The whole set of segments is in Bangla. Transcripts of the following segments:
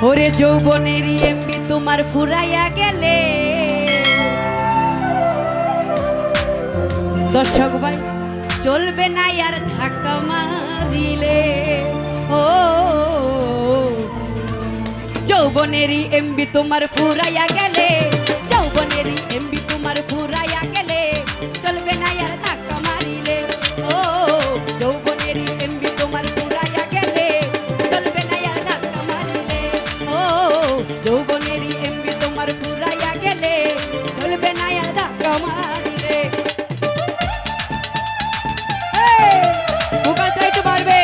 ওরে যৌবনের এমবি তোমার ফুরাইয়া গেলে দর্শক ভাই চলবে না আর ধাক্কা মারিলে। ও যৌবনেরই এমবি তোমার ফুরাইয়া গেলে, যৌবনেরই এমবি তোমার ফুরাইয়া গেলে চলবে না আর ধাক্কা মারিলে। ও যৌবনেরই এমবি তোমার ফুরাইয়া গেলে চলবে না আর ধাক্কা মারিলে। ও যৌবনেরই এমবি তোমার ফুরাইয়া গেলে চলবে না আর ধাক্কা মারিলে। ভোকালটা একটু বাড়বে।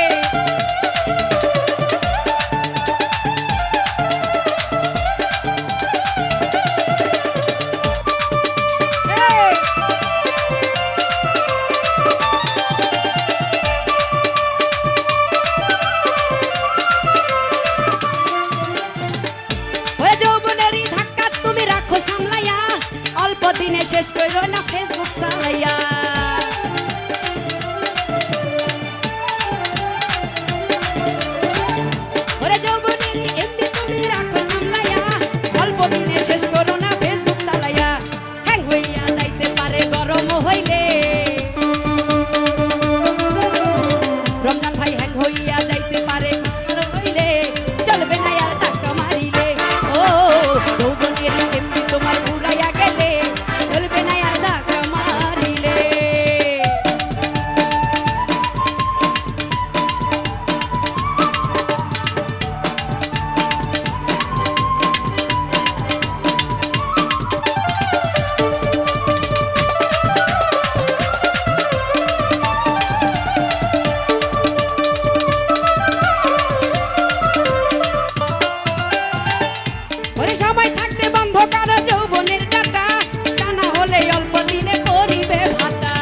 দিনে শেষ করো না ফেসবুক চালাইয়া। ওরে যৌবনেরই এমবি তুমি রাখো সামলাইয়া, অল্প দিনে শেষ করো না ফেসবুক চালাইয়া। হ্যাং হইয়া যাইতে পারে গরম হইলে, রমজান ভাই হ্যাং হইয়া যাইতে পারে গরম হইলে চলবে না আর ধাক্কা মারিলে। ও যৌবনেরই এমবি তোমার ঘুরাইয়া গেলে চলবে না আর ধাক্কা মারিলে। ওরে সময় থাকতে বন্ধ করো যৌবনের ডাটা, তা না হলে অল্প দিনে করিবে ভাটা।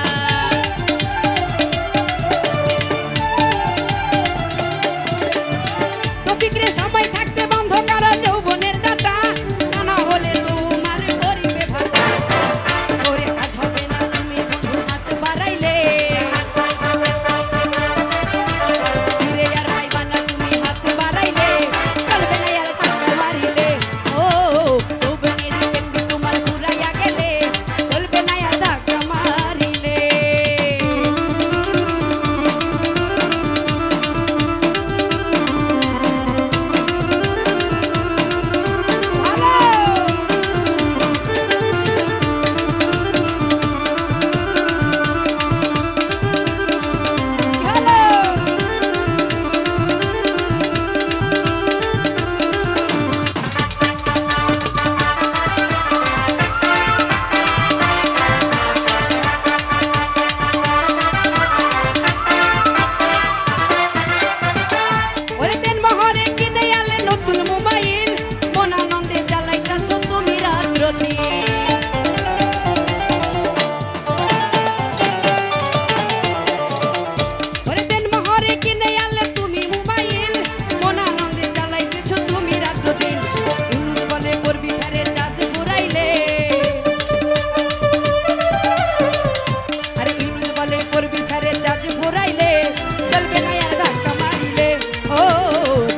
টপিকরে সময় থাকতে বন্ধ করো যৌবনের ডাটা, তা না হলে তোমার করিবে ভাটা। ওরে কাজ হবে না তুমি বন্ধু হাত বাড়াইলে, ফিরে আর পাইবা না তুমি হাত বাড়াইলে চলবে না আর ধাক্কা মারিলে। ও যৌবনেরই এমবি তোমার ঘুরাইয়া গেলে চলবে না আর ধাক্কা মারিলে। ওরে তেন মহরে কিনে আলে নতুন মোবাইল, মন আনন্দে চালাইতাছো তুমি রাত্রদিন। ওরে তেন মহরে কিনে আলে তুমি মোবাইল, মন আনন্দে চালাইতেছো তুমি রাত্রদিন। ইউনুস বলে করবি ফেরে চাঁদ ঘুরাইলে, আরে ইউনুস বলে করবি ফেরে চাঁদ ঘুরাইলে চলবে না আর ধাক্কা মারিলে। ও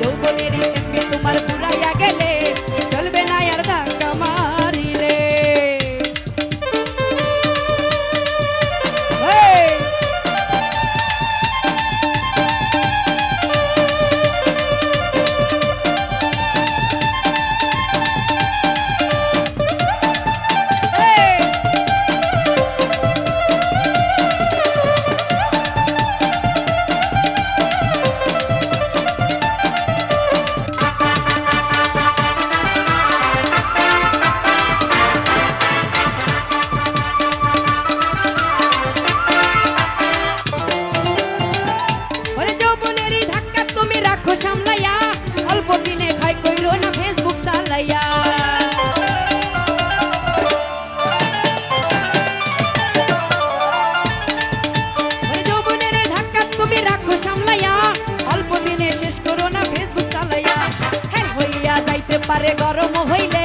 যৌবনেরই এমবি তোমার ঘুরাইয়া গেলে চলবে না আর ধাক্কা মারিলে। এই! এই! ওরে যৌবনেরই ধাক্কা তুমি রাখো সামলাইয়া, অল্প দিনে ভয় কইরো না ফেসবুক চালাইয়া। ওরে যৌবনেরই ধাক্কা তুমি রাখো সামলাইয়া, অল্প দিনে শেষ করো না ফেসবুক চালাইয়া। হ্যাং হইয়া যাইতে পারে গরম হইলে,